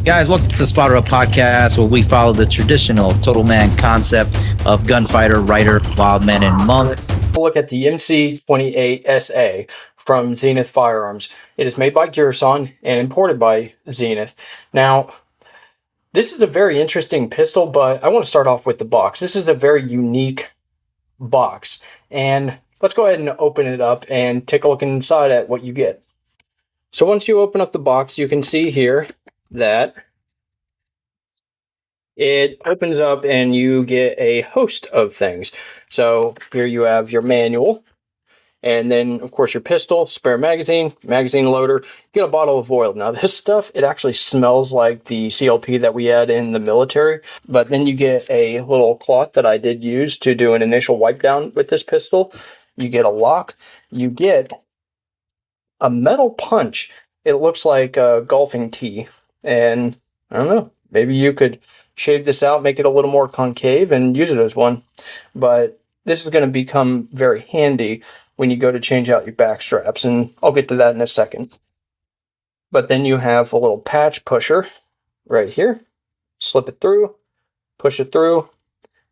Guys, welcome to the Spotter Up Podcast, where we follow the traditional total man concept of gunfighter, writer, wild man, and monk. We'll look at the MC28SA from Zenith Firearms. It is made by Girsan and imported by Zenith. Now, this is a very interesting pistol, but I want to start off with the box. This is a very unique box, and let's go ahead and open it up and take a look inside at what you get. So once you open up the box, you can see here that it opens up and you get a host of things. So here you have your manual, and then of course your pistol, spare magazine, magazine loader, you get a bottle of oil. Now this stuff, it actually smells like the CLP that we had in the military, but then you get a little cloth that I did use to do an initial wipe down with this pistol. You get a lock, you get a metal punch. It looks like a golfing tee, and I don't know, maybe you could shave this out, make it a little more concave, and use it as one. But this is going to become very handy when you go to change out your back straps, and I'll get to that in a second. But then you have a little patch pusher right here. Slip it through, push it through,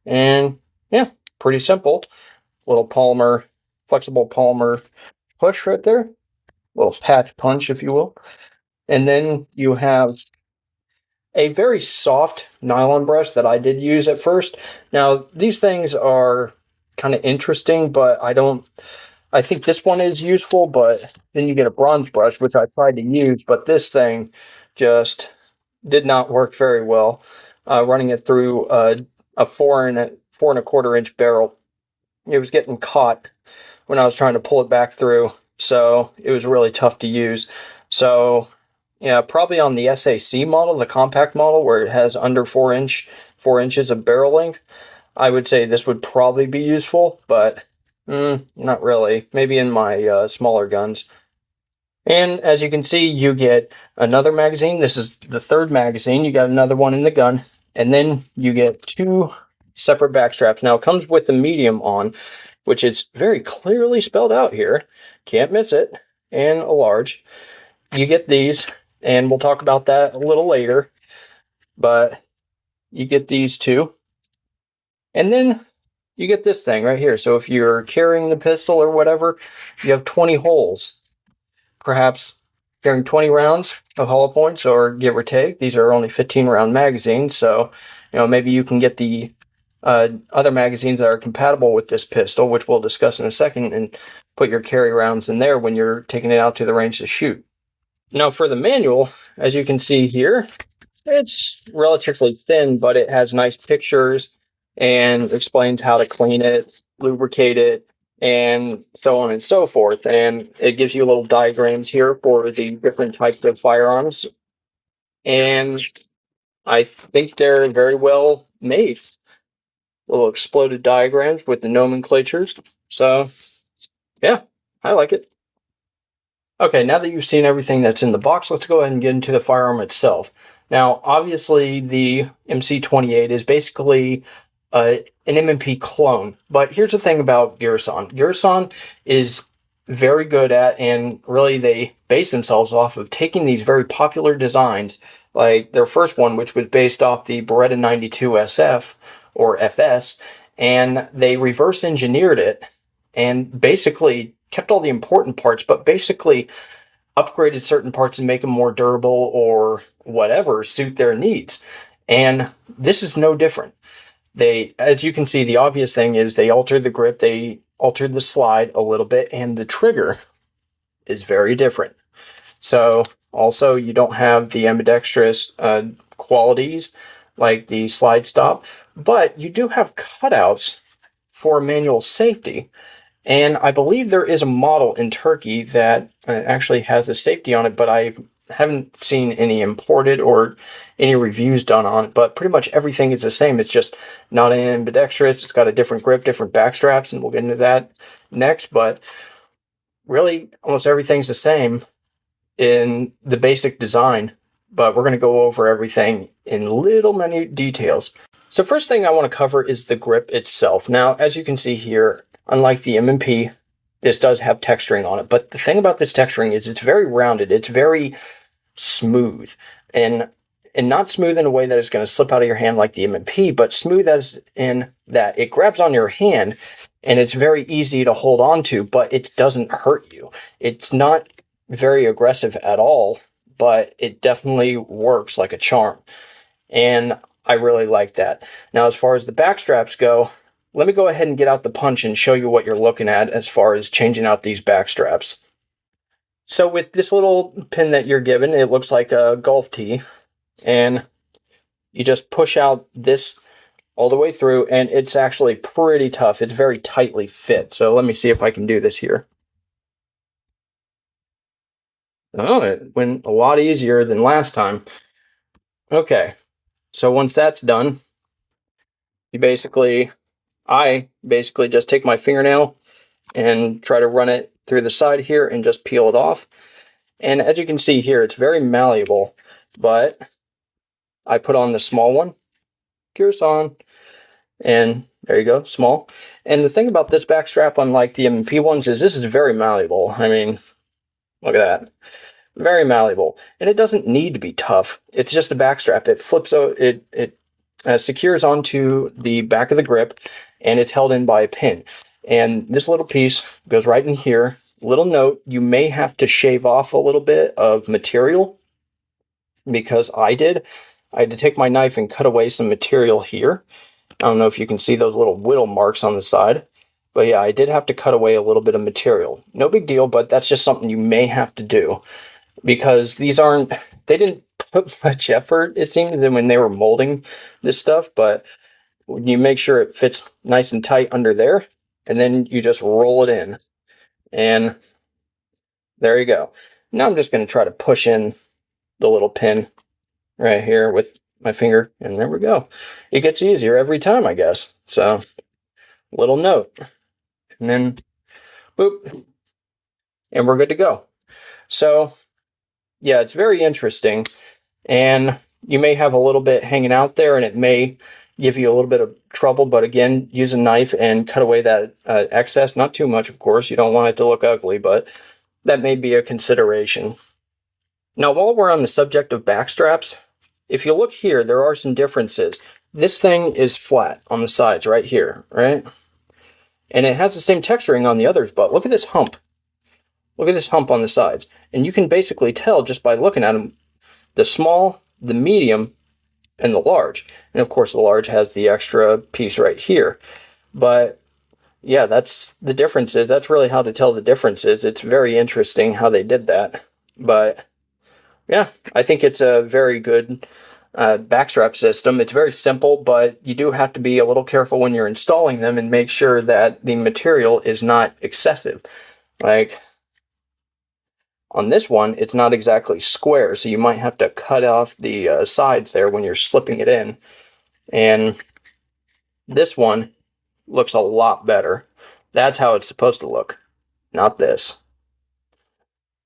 and yeah, pretty simple. Little polymer, flexible polymer push right there. Little patch punch, if you will. And then you have a very soft nylon brush that I did use at first. Now, these things are kind of interesting, but I think this one is useful, but then you get a bronze brush, which I tried to use, but this thing just did not work very well. Running it through a 4.25 inch barrel, it was getting caught when I was trying to pull it back through, so it was really tough to use. So yeah, probably on the SAC model, the compact model, where it has under 4 inches of barrel length, I would say this would probably be useful, but not really. Maybe in my smaller guns. And as you can see, you get another magazine. This is the third magazine. You got another one in the gun, and then you get two separate back straps. Now, it comes with the medium on, which is very clearly spelled out here. Can't miss it. And a large. You get these, and we'll talk about that a little later, but you get these two. And then you get this thing right here. So if you're carrying the pistol or whatever, you have 20 holes. Perhaps carrying 20 rounds of hollow points, or give or take. These are only 15 round magazines, so maybe you can get the other magazines that are compatible with this pistol, which we'll discuss in a second, and put your carry rounds in there when you're taking it out to the range to shoot. Now for the manual, as you can see here, it's relatively thin, but it has nice pictures and explains how to clean it, lubricate it, and so on and so forth. And it gives you little diagrams here for the different types of firearms. And I think they're very well made. Little exploded diagrams with the nomenclatures. So, yeah, I like it. Okay, now that you've seen everything that's in the box, let's go ahead and get into the firearm itself. Now, obviously, the MC28 is basically an M&P clone. But here's the thing about Girsan. Girsan is very good at, and really they base themselves off of taking these very popular designs, like their first one, which was based off the Beretta 92 SF, or FS, and they reverse engineered it and basically kept all the important parts, but basically upgraded certain parts and make them more durable or whatever, suit their needs. And this is no different. They, as you can see, the obvious thing is they altered the grip, they altered the slide a little bit, and the trigger is very different. So also you don't have the ambidextrous qualities like the slide stop, but you do have cutouts for manual safety. And I believe there is a model in Turkey that actually has a safety on it, but I haven't seen any imported or any reviews done on it. But pretty much everything is the same. It's just not ambidextrous. It's got a different grip, different back straps, and we'll get into that next. But really, almost everything's the same in the basic design. But we're going to go over everything in little many details. So first thing I want to cover is the grip itself. Now, as you can see here, unlike the M&P, this does have texturing on it. But the thing about this texturing is it's very rounded. It's very smooth. And and not smooth in a way that it's going to slip out of your hand like the M&P, but smooth as in that it grabs on your hand and it's very easy to hold on to, but it doesn't hurt you. It's not very aggressive at all, but it definitely works like a charm. And I really like that. Now, as far as the back straps go, let me go ahead and get out the punch and show you what you're looking at as far as changing out these back straps. So with this little pin that you're given, it looks like a golf tee, and you just push out this all the way through, and it's actually pretty tough. It's very tightly fit. So let me see if I can do this here. Oh, it went a lot easier than last time. Okay, so once that's done, I basically just take my fingernail and try to run it through the side here and just peel it off. And as you can see here, it's very malleable, but I put on the small one, Girsan, and there you go, small. And the thing about this back strap, unlike the M&P ones, is this is very malleable. I mean, look at that. Very malleable. And it doesn't need to be tough. It's just a back strap. It flips, it secures onto the back of the grip, and it's held in by a pin. And this little piece goes right in here. Little note, you may have to shave off a little bit of material, because I had to take my knife and cut away some material here. I don't know if you can see those little whittle marks on the side, but yeah, I did have to cut away a little bit of material. No big deal, but that's just something you may have to do, because they didn't put much effort, it seems, when they were molding this stuff, but you make sure it fits nice and tight under there, and then you just roll it in, and there you go. Now I'm just going to try to push in the little pin right here with my finger, and there we go. It gets easier every time, I guess. So, little note, and then boop, and we're good to go. So, yeah, it's very interesting, and you may have a little bit hanging out there, and it may give you a little bit of trouble, but again, use a knife and cut away that excess. Not too much, of course. You don't want it to look ugly, but that may be a consideration. Now, while we're on the subject of back straps, if you look here, there are some differences. This thing is flat on the sides right here, right? And it has the same texturing on the others, but look at this hump. Look at this hump on the sides. And you can basically tell just by looking at them, the small, the medium, and the large. And of course, the large has the extra piece right here. But yeah, that's the differences. That's really how to tell the differences. It's very interesting how they did that. But yeah, I think it's a very good backstrap system. It's very simple, but you do have to be a little careful when you're installing them and make sure that the material is not excessive. Like on this one, it's not exactly square, so you might have to cut off the sides there when you're slipping it in. And this one looks a lot better. That's how it's supposed to look, not this.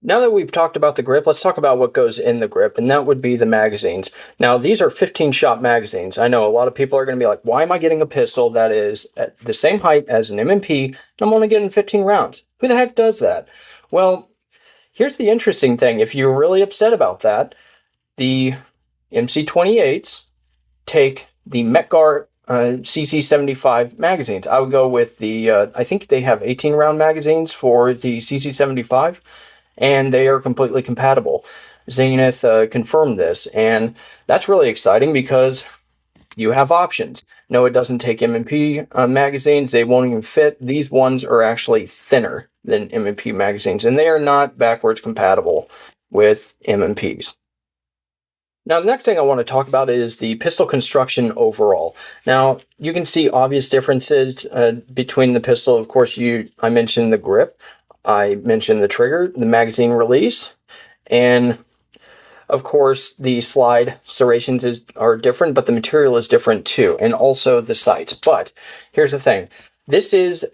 Now that we've talked about the grip, let's talk about what goes in the grip, and that would be the magazines. Now, these are 15-shot magazines. I know a lot of people are going to be like, why am I getting a pistol that is at the same height as an M&P, and I'm only getting 15 rounds? Who the heck does that? Well, here's the interesting thing. If you're really upset about that, the MC28s take the Metgar CC75 magazines. I would go with the, I think they have 18-round magazines for the CC75, and they are completely compatible. Zenith confirmed this, and that's really exciting because you have options. No, it doesn't take M&P magazines. They won't even fit. These ones are actually thinner than M&P magazines, and they are not backwards compatible with M&Ps. Now, the next thing I want to talk about is the pistol construction overall. Now, you can see obvious differences between the pistol. Of course, I mentioned the grip. I mentioned the trigger, the magazine release, and of course, the slide serrations are different, but the material is different too, and also the sights. But here's the thing. This is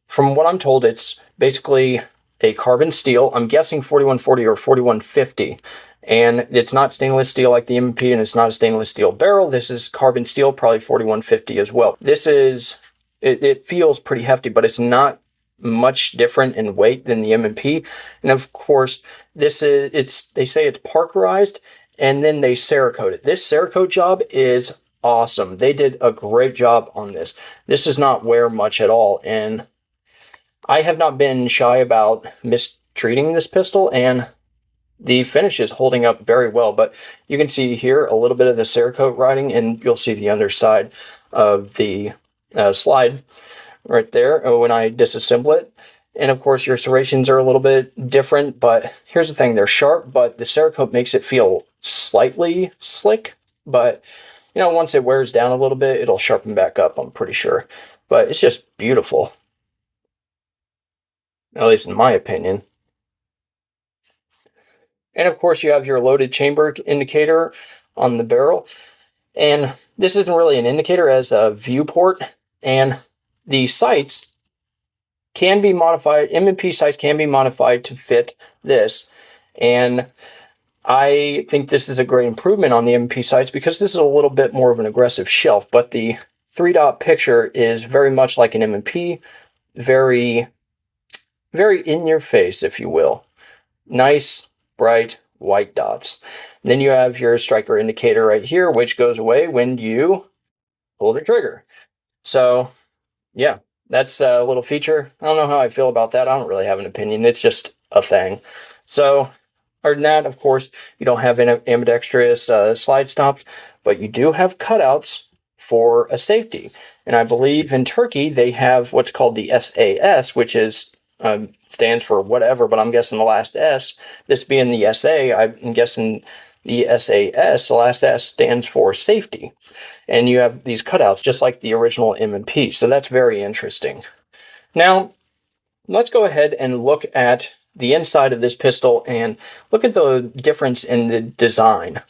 from what I'm told, it's basically a carbon steel. I'm guessing 4140 or 4150. And it's not stainless steel like the M&P, and it's not a stainless steel barrel. This is carbon steel, probably 4150 as well. It feels pretty hefty, but it's not much different in weight than the M&P. And of course, they say it's parkerized, and then they Cerakote it. This Cerakote job is awesome. They did a great job on this. This does not wear much at all, and I have not been shy about mistreating this pistol, and the finish is holding up very well. But you can see here a little bit of the Cerakote writing, and you'll see the underside of the slide right there when I disassemble it. And of course your serrations are a little bit different, but here's the thing, they're sharp, but the Cerakote makes it feel slightly slick. But you know, once it wears down a little bit, it'll sharpen back up, I'm pretty sure. But it's just beautiful, at least in my opinion. And of course you have your loaded chamber indicator on the barrel. And this isn't really an indicator as a viewport. And the sights can be modified, M&P sights can be modified to fit this. And I think this is a great improvement on the M&P sights because this is a little bit more of an aggressive shelf. But the 3-dot picture is very much like an M&P, very, very in your face, if you will. Nice, bright, white dots. And then you have your striker indicator right here, which goes away when you pull the trigger. So, yeah, that's a little feature. I don't know how I feel about that. I don't really have an opinion. It's just a thing. So, other than that, of course, you don't have ambidextrous slide stops, but you do have cutouts for a safety. And I believe in Turkey, they have what's called the SAS, which is stands for whatever, but I'm guessing the last S, this being the SA, I'm guessing the SAS, the last S stands for safety. And you have these cutouts just like the original M&P, so that's very interesting. Now, let's go ahead and look at the inside of this pistol and look at the difference in the design.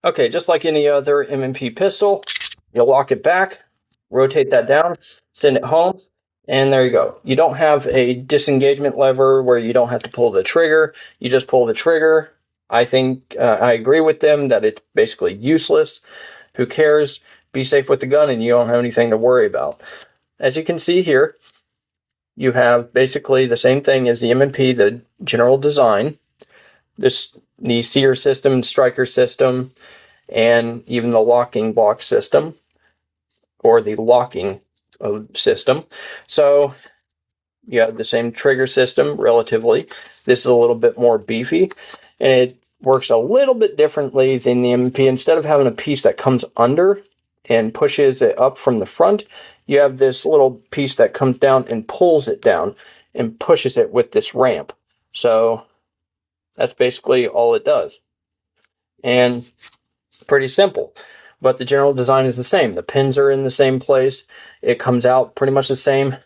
Okay, just like any other M&P pistol, you'll lock it back, rotate that down, send it home, and there you go. You don't have a disengagement lever where you don't have to pull the trigger. You just pull the trigger. I think I agree with them that it's basically useless. Who cares? Be safe with the gun and you don't have anything to worry about. As you can see here, you have basically the same thing as the M&P, the general design. The sear system, striker system, and even the locking block system, or the locking system. So you have the same trigger system relatively. This is a little bit more beefy, and it works a little bit differently than the M&P. Instead of having a piece that comes under and pushes it up from the front, you have this little piece that comes down and pulls it down and pushes it with this ramp. So that's basically all it does. And pretty simple. But the general design is the same. The pins are in the same place. It comes out pretty much the same.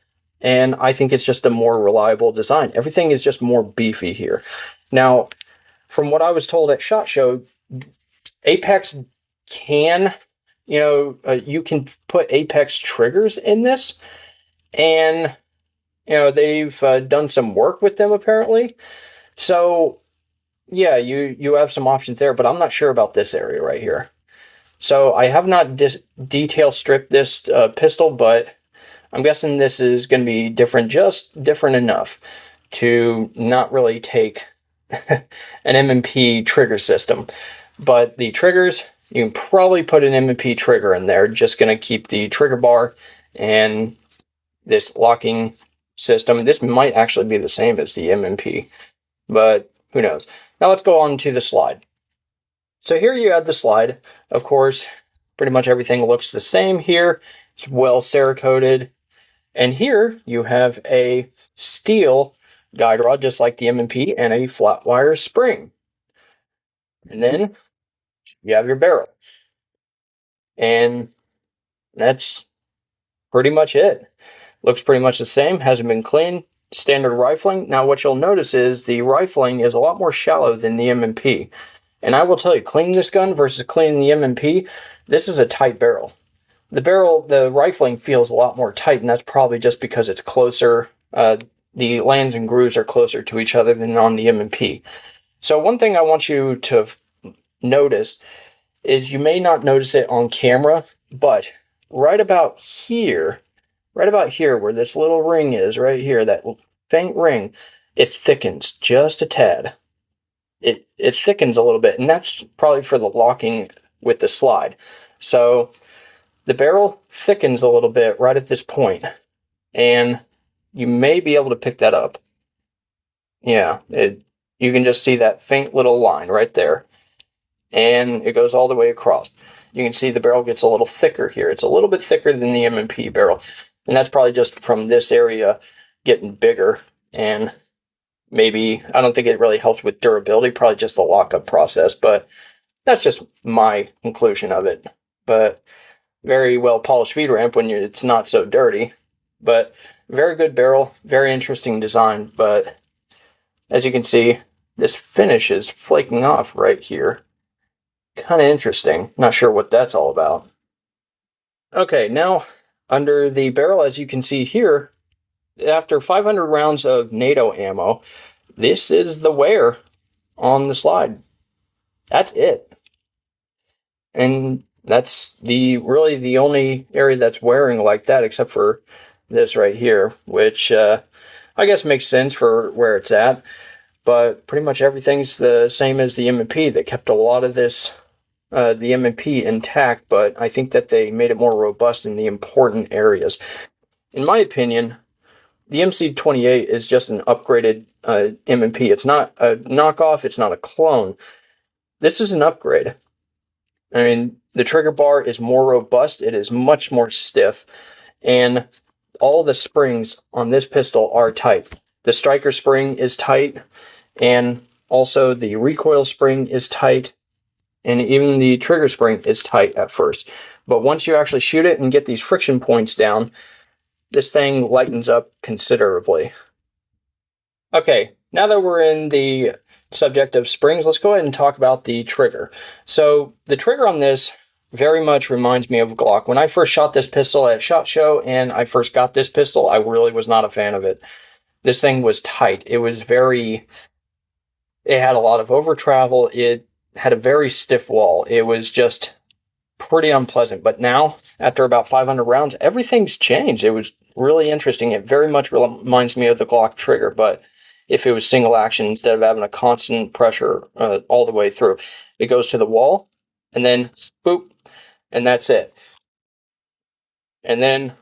And I think it's just a more reliable design. Everything is just more beefy here. Now, from what I was told at SHOT Show, Apex can, you can put Apex triggers in this. And, they've done some work with them apparently. So, yeah, you have some options there, but I'm not sure about this area right here. So I have not detail stripped this pistol, but I'm guessing this is going to be different, just different enough to not really take an M&P trigger system. But the triggers, you can probably put an M&P trigger in there, just going to keep the trigger bar and this locking system. This might actually be the same as the M&P, but who knows. Now let's go on to the slide. So here you have the slide. Of course, pretty much everything looks the same here. It's well Cerakoted. And here you have a steel guide rod, just like the M&P, and a flat wire spring. And then you have your barrel. And that's pretty much it. Looks pretty much the same, hasn't been cleaned. Standard rifling. Now what you'll notice is the rifling is a lot more shallow than the M&P. And I will tell you, cleaning this gun versus cleaning the M&P, this is a tight barrel. The rifling feels a lot more tight, and that's probably just because it's closer. The lands and grooves are closer to each other than on the M&P. So one thing I want you to notice is you may not notice it on camera, but right about here where this little ring is, right here, that faint ring, it thickens just a tad. it thickens a little bit, and that's probably for the locking with the slide. So the barrel thickens a little bit right at this point, and you may be able to pick that up. Yeah, you can just see that faint little line right there, and it goes all the way across. You can see the barrel gets a little thicker here. It's a little bit thicker than the M&P barrel, and that's probably just from this area getting bigger, and maybe, I don't think it really helps with durability, probably just the lockup process, but that's just my conclusion of it. But very well polished feed ramp when it's not so dirty, but very good barrel, very interesting design. But as you can see, this finish is flaking off right here. Kind of interesting. Not sure what that's all about. Okay, now under the barrel, as you can see here, after 500 rounds of NATO ammo, this is the wear on the slide. That's it. And that's really the only area that's wearing like that, except for this right here, which I guess makes sense for where it's at. But pretty much everything's the same as the M&P. They kept a lot of this, the M&P intact, but I think that they made it more robust in the important areas. In my opinion, the MC28 is just an upgraded M&P. It's not a knockoff. It's not a clone. This is an upgrade. I mean, the trigger bar is more robust. It is much more stiff. And all the springs on this pistol are tight. The striker spring is tight. And also the recoil spring is tight. And even the trigger spring is tight at first. But once you actually shoot it and get these friction points down, this thing lightens up considerably. Okay, now that we're in the subject of springs, let's go ahead and talk about the trigger. So the trigger on this very much reminds me of a Glock. When I first shot this pistol at SHOT Show and I first got this pistol, I really was not a fan of it. This thing was tight. It had a lot of over travel. It had a very stiff wall. It was just pretty unpleasant. But now, after about 500 rounds, everything's changed. It was really interesting. It very much reminds me of the Glock trigger, but if it was single action instead of having a constant pressure all the way through. It goes to the wall, and then boop, and that's it. And then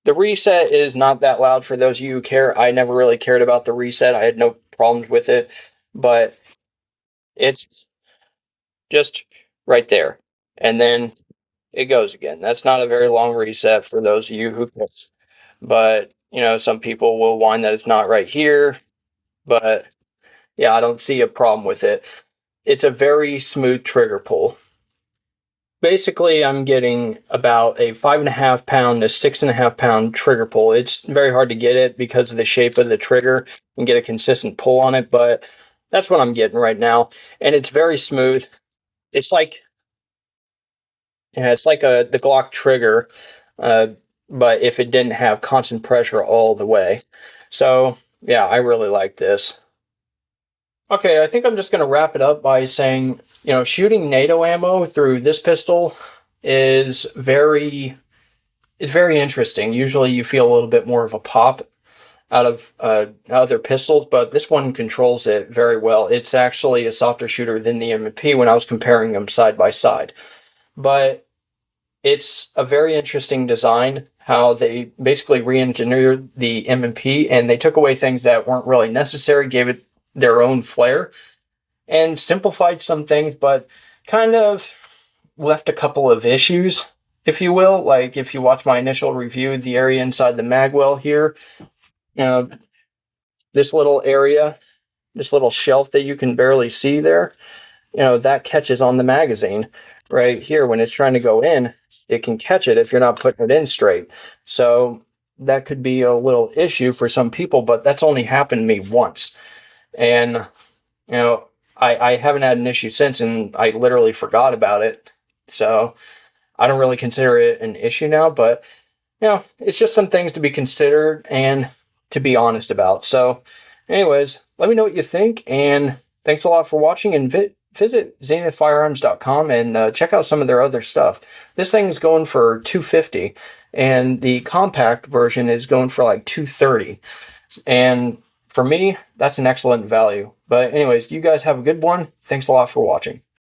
the reset is not that loud for those of you who care. I never really cared about the reset. I had no problems with it, but it's just right there. And then it goes again. That's not a very long reset for those of you who care. But, some people will whine that it's not right here. But, yeah, I don't see a problem with it. It's a very smooth trigger pull. Basically, I'm getting about a 5.5 pound to 6.5 pound trigger pull. It's very hard to get it because of the shape of the trigger and get a consistent pull on it, but that's what I'm getting right now. And it's very smooth. It's like the Glock trigger, but if it didn't have constant pressure all the way. So, yeah, I really like this. Okay, I think I'm just going to wrap it up by saying, shooting NATO ammo through this pistol is very interesting. Usually you feel a little bit more of a pop out of other pistols, but this one controls it very well. It's actually a softer shooter than the M&P when I was comparing them side by side. But it's a very interesting design, how they basically re-engineered the M&P, and they took away things that weren't really necessary, gave it their own flair, and simplified some things, but kind of left a couple of issues, if you will. Like, if you watch my initial review, the area inside the magwell here, this little area, this little shelf that you can barely see there, that catches on the magazine right here. When it's trying to go in, it can catch it if you're not putting it in straight. So that could be a little issue for some people, but that's only happened to me once. And, I haven't had an issue since, and I literally forgot about it. So I don't really consider it an issue now, but, it's just some things to be considered and to be honest about. So anyways, let me know what you think, and thanks a lot for watching, and visit zenithfirearms.com and check out some of their other stuff. This thing's going for $250, and the compact version is going for like $230. And for me, that's an excellent value. But anyways, you guys have a good one. Thanks a lot for watching.